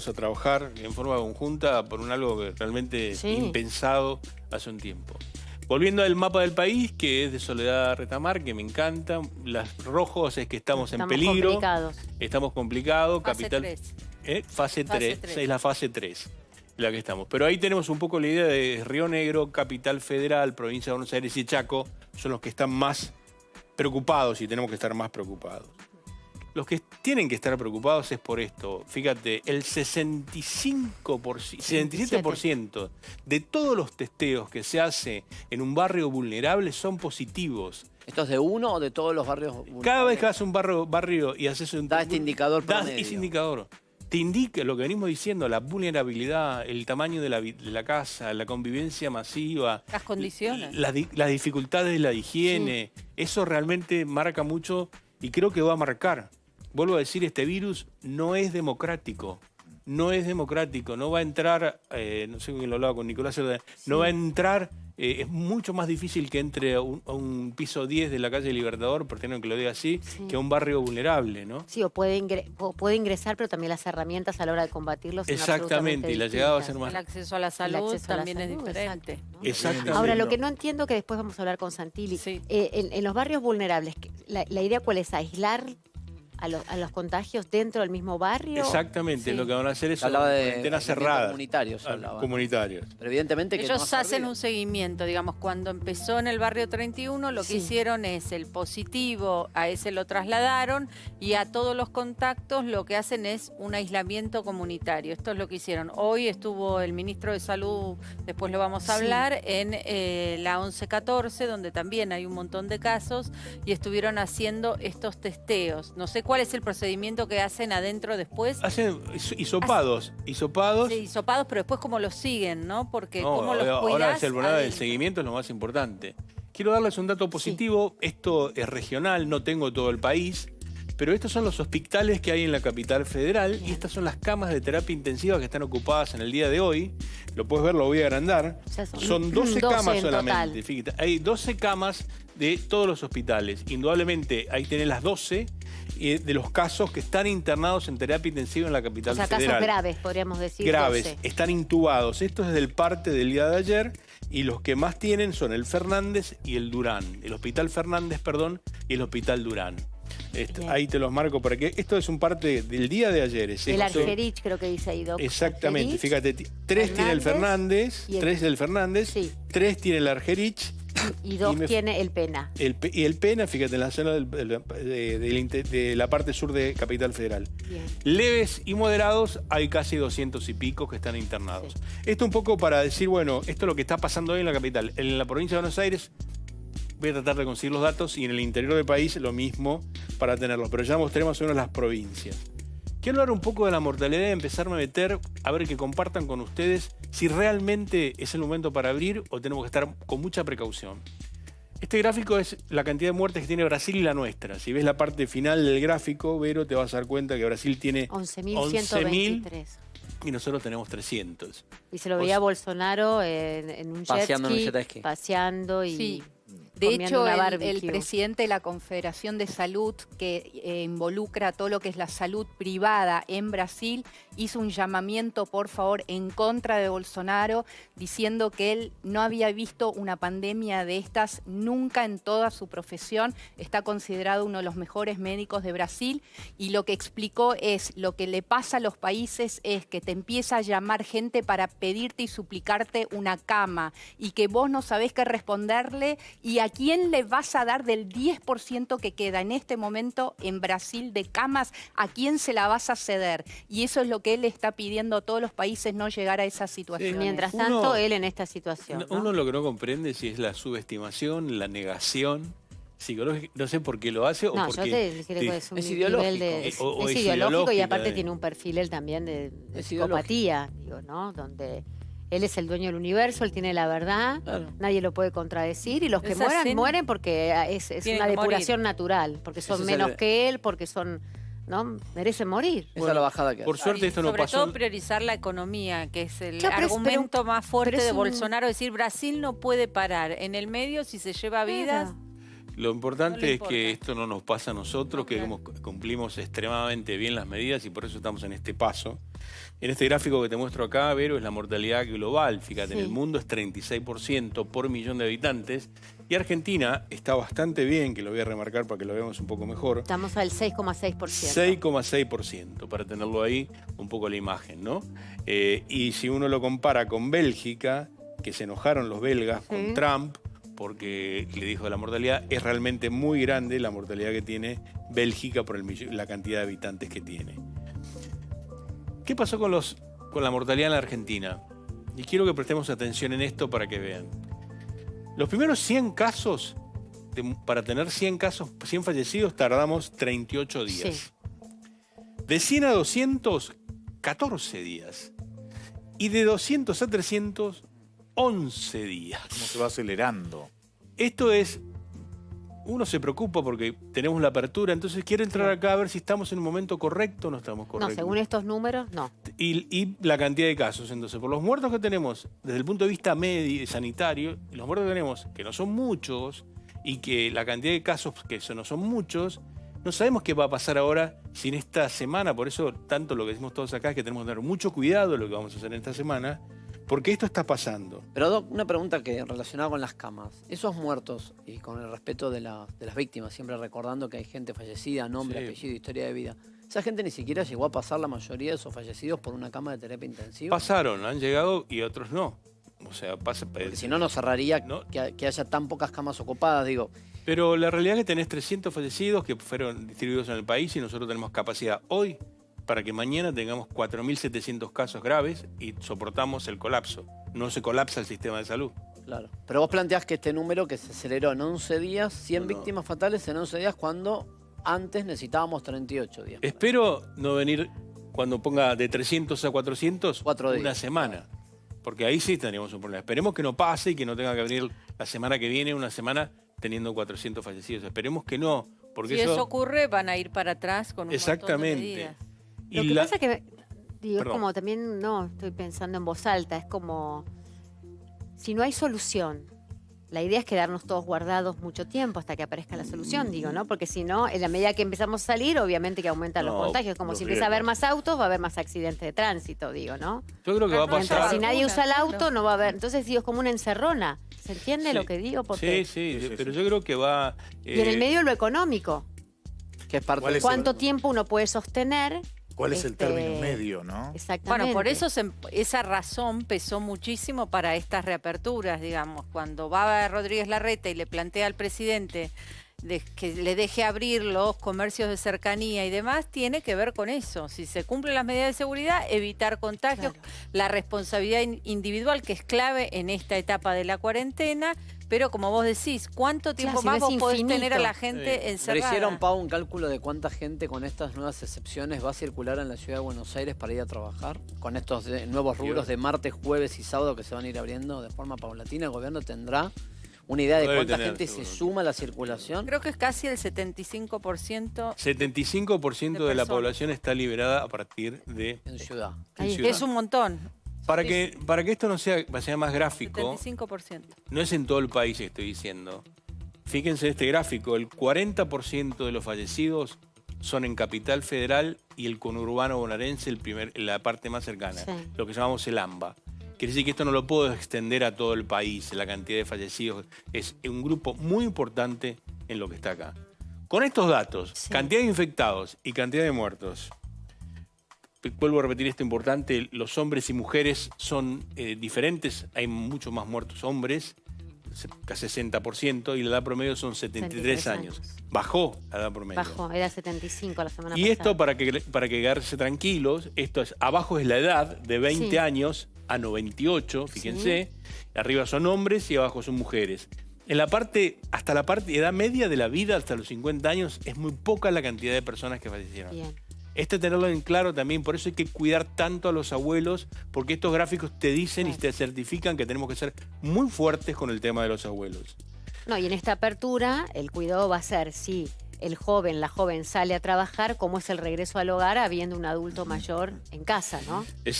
a trabajar en forma conjunta por algo que realmente impensado hace un tiempo. Volviendo al mapa del país, que es de Soledad Retamar, que me encanta. Los rojos es que estamos en peligro. Complicados. Estamos complicados. Fase 3. Fase 3. Es la fase 3 la que estamos. Pero ahí tenemos un poco la idea de Río Negro, Capital Federal, Provincia de Buenos Aires y Chaco. Son los que están más preocupados y tenemos que estar más preocupados. Los que tienen que estar preocupados es por esto. Fíjate, el 67% de todos los testeos que se hace en un barrio vulnerable son positivos. ¿Esto es de uno o de todos los barrios vulnerables? Cada vez que vas a un barrio y haces un... Da este indicador promedio. Da ese indicador. Te indica lo que venimos diciendo, la vulnerabilidad, el tamaño de la casa, la convivencia masiva. Las condiciones. Las dificultades de la higiene. Sí. Eso realmente marca mucho y creo que va a marcar. Vuelvo a decir, este virus no es democrático. No es democrático. No va a entrar, no sé quién lo hablaba con Nicolás, no va a entrar... es mucho más difícil que entre a un piso 10 de la calle Libertador, perdón que lo diga así, que a un barrio vulnerable, ¿no? Sí, o puede ingresar, pero también las herramientas a la hora de combatirlos son exactamente, y la llegada va a ser más... El acceso a la salud también es diferente. Exacto, ¿no? Exactamente. Ahora, lo que no entiendo, que después vamos a hablar con Santilli, en los barrios vulnerables, ¿la idea cuál es? ¿Aislar a los contagios dentro del mismo barrio? Exactamente, lo que van a hacer es cuarentenas cerradas. Comunitarios. Comunitarios. Pero evidentemente que ellos hacen un seguimiento, digamos, cuando empezó en el barrio 31, lo que hicieron es el positivo, a ese lo trasladaron y a todos los contactos lo que hacen es un aislamiento comunitario. Esto es lo que hicieron. Hoy estuvo el ministro de Salud, después lo vamos a hablar, en la 1114, donde también hay un montón de casos y estuvieron haciendo estos testeos. No sé cuál es el procedimiento que hacen adentro después. Hacen hisopados. Sí, hisopados, pero después cómo los siguen, ¿no? Porque cómo los cuidás. Ahora es el seguimiento es lo más importante. Quiero darles un dato positivo. Esto es regional, no tengo todo el país, pero estos son los hospitales que hay en la capital federal y estas son las camas de terapia intensiva que están ocupadas en el día de hoy. Lo puedes ver, lo voy a agrandar. O sea, son 12 camas solamente. Fíjate, hay 12 camas de todos los hospitales. Indudablemente, ahí tenés las 12 de los casos que están internados en terapia intensiva en la capital federal. Casos graves, podríamos decir. Graves, 12. Están intubados. Esto es del parte del día de ayer y los que más tienen son el Fernández y el Durán. El Hospital Fernández, perdón, y el Hospital Durán. Ahí te los marco para que... Esto es un parte del día de ayer. El Argerich creo que dice ahí, Doc. Exactamente, fíjate, 3 tiene el Fernández, 3 del Fernández, 3 tiene el Argerich. Y 2 tiene el Pena. Y el Pena, fíjate, en la zona de la parte sur de Capital Federal. Bien. Leves y moderados, hay casi 200 y pico que están internados. Esto un poco para decir, bueno, esto es lo que está pasando hoy en la capital. En la provincia de Buenos Aires, voy a tratar de conseguir los datos, y en el interior del país lo mismo para tenerlos. Pero ya mostré más o menos las provincias. Quiero hablar un poco de la mortalidad y empezarme a meter, a ver que compartan con ustedes si realmente es el momento para abrir o tenemos que estar con mucha precaución. Este gráfico es la cantidad de muertes que tiene Brasil y la nuestra. Si ves la parte final del gráfico, Vero, te vas a dar cuenta que Brasil tiene 11.123. Y nosotros tenemos 300. Y se lo veía Bolsonaro en un jet ski, paseando y... Sí. De hecho, el presidente de la Confederación de Salud, que involucra todo lo que es la salud privada en Brasil, hizo un llamamiento, por favor, en contra de Bolsonaro, diciendo que él no había visto una pandemia de estas nunca en toda su profesión. Está considerado uno de los mejores médicos de Brasil y lo que explicó es lo que le pasa a los países es que te empieza a llamar gente para pedirte y suplicarte una cama y que vos no sabés qué responderle. ¿Y a quién le vas a dar del 10% que queda en este momento en Brasil de camas? ¿A quién se la vas a ceder? Y eso es lo que él está pidiendo a todos los países, no llegar a esa situación. Sí. Mientras tanto, él en esta situación. Uno lo que no comprende si es la subestimación, la negación psicológica. No sé por qué lo hace o porque... Yo creo que es un ideológico. Es ideológico y aparte tiene un perfil él también de psicopatía, digo, ¿no? Donde... Él es el dueño del universo, él tiene la verdad, nadie lo puede contradecir y los que mueren porque es una depuración natural, porque son menos que él, porque son... ¿no? Merecen morir. Esa es la bajada que hace. Por suerte esto no pasó. Sobre todo priorizar la economía, que es el argumento más fuerte de Bolsonaro, decir Brasil no puede parar en el medio si se lleva vidas. Lo importante es que esto no nos pasa a nosotros, que cumplimos extremadamente bien las medidas y por eso estamos en este paso. En este gráfico que te muestro acá, Vero, es la mortalidad global. Fíjate, en el mundo es 36% por millón de habitantes. Y Argentina está bastante bien, que lo voy a remarcar para que lo veamos un poco mejor. Estamos al 6,6%. 6,6%, para tenerlo ahí un poco la imagen, ¿no? Y si uno lo compara con Bélgica, que se enojaron los belgas con Trump, porque le dijo de la mortalidad, es realmente muy grande la mortalidad que tiene Bélgica por la cantidad de habitantes que tiene. ¿Qué pasó con la mortalidad en la Argentina? Y quiero que prestemos atención en esto para que vean. Los primeros 100 casos, para tener 100 fallecidos, tardamos 38 días. Sí. De 100 a 200, 14 días. Y de 200 a 300, 11 días. ¿Cómo se va acelerando? Esto es... Uno se preocupa porque tenemos la apertura, entonces quiere entrar acá a ver si estamos en un momento correcto o no estamos correctos. No, según estos números, no. Y la cantidad de casos. Entonces, por los muertos que tenemos, desde el punto de vista sanitario, los muertos que tenemos, que no son muchos, y que la cantidad de casos que no son muchos, no sabemos qué va a pasar ahora si en esta semana, por eso tanto lo que decimos todos acá es que tenemos que tener mucho cuidado de lo que vamos a hacer en esta semana, porque esto está pasando. Pero, Doc, una pregunta relacionada con las camas. Esos muertos, y con el respeto de las víctimas, siempre recordando que hay gente fallecida, nombre, apellido, historia de vida. ¿Esa gente ni siquiera llegó a pasar la mayoría de esos fallecidos por una cama de terapia intensiva? Pasaron, han llegado y otros no. O sea, porque si no, no cerraría que haya tan pocas camas ocupadas, digo. Pero la realidad es que tenés 300 fallecidos que fueron distribuidos en el país y nosotros tenemos capacidad hoy para que mañana tengamos 4.700 casos graves y soportamos el colapso. No se colapsa el sistema de salud. Claro. Pero vos planteás que este número que se aceleró en 11 días, 100 víctimas fatales en 11 días, cuando antes necesitábamos 38 días. Espero no venir cuando ponga de 300 a 400 una semana. Porque ahí sí tendríamos un problema. Esperemos que no pase y que no tenga que venir la semana que viene, una semana teniendo 400 fallecidos. Esperemos que no. Porque si eso ocurre, van a ir para atrás con un montón de medidas. Lo que pasa es que, digo, es como también, no, estoy pensando en voz alta, es como, si no hay solución, la idea es quedarnos todos guardados mucho tiempo hasta que aparezca la solución, digo, ¿no? Porque si no, en la medida que empezamos a salir, obviamente que aumentan los contagios, como si empieza a haber más autos, va a haber más accidentes de tránsito, digo, ¿no? Yo creo que va a pasar. Entonces, si nadie usa el auto, no va a haber, entonces digo, es como una encerrona, ¿se entiende lo que digo? Porque... Sí, pero yo creo que va... Y en el medio lo económico. Que es parte ¿Cuánto tiempo uno puede sostener? ¿Cuál es el término medio, no? Exactamente. Bueno, por eso esa razón pesó muchísimo para estas reaperturas, digamos. Cuando va Rodríguez Larreta y le plantea al presidente que le deje abrir los comercios de cercanía y demás, tiene que ver con eso. Si se cumplen las medidas de seguridad, evitar contagios, la responsabilidad individual, que es clave en esta etapa de la cuarentena. Pero como vos decís, ¿cuánto tiempo más vos podés tener a la gente encerrada? ¿Pero hicieron, Pau, un cálculo de cuánta gente con estas nuevas excepciones va a circular en la ciudad de Buenos Aires para ir a trabajar? Con estos nuevos rubros de martes, jueves y sábado que se van a ir abriendo de forma paulatina, ¿el gobierno tendrá una idea de cuánta gente se suma a la circulación? Creo que es casi el 75%. 75% de la población está liberada a partir de... En ciudad. Es un montón. Para que esto no sea más gráfico, 75%. No es en todo el país, estoy diciendo. Fíjense este gráfico, el 40% de los fallecidos son en Capital Federal y el conurbano bonaerense, la parte más cercana, lo que llamamos el AMBA. Quiere decir que esto no lo puedo extender a todo el país, la cantidad de fallecidos. Es un grupo muy importante en lo que está acá. Con estos datos, cantidad de infectados y cantidad de muertos, vuelvo a repetir esto importante, los hombres y mujeres son diferentes, hay muchos más muertos hombres, casi 60%, y la edad promedio son 73 años. Bajó la edad promedio. Bajó, era 75 la semana pasada. Y esto, para que quedarse tranquilos, abajo es la edad de 20 años a 98, fíjense, arriba son hombres y abajo son mujeres. En la parte, hasta la parte edad media de la vida, hasta los 50 años, es muy poca la cantidad de personas que fallecieron. Bien. Tenerlo en claro también, por eso hay que cuidar tanto a los abuelos, porque estos gráficos te dicen y te certifican que tenemos que ser muy fuertes con el tema de los abuelos. No, y en esta apertura el cuidado va a ser si el joven, la joven sale a trabajar, cómo es el regreso al hogar habiendo un adulto mayor en casa, ¿no? Exacto.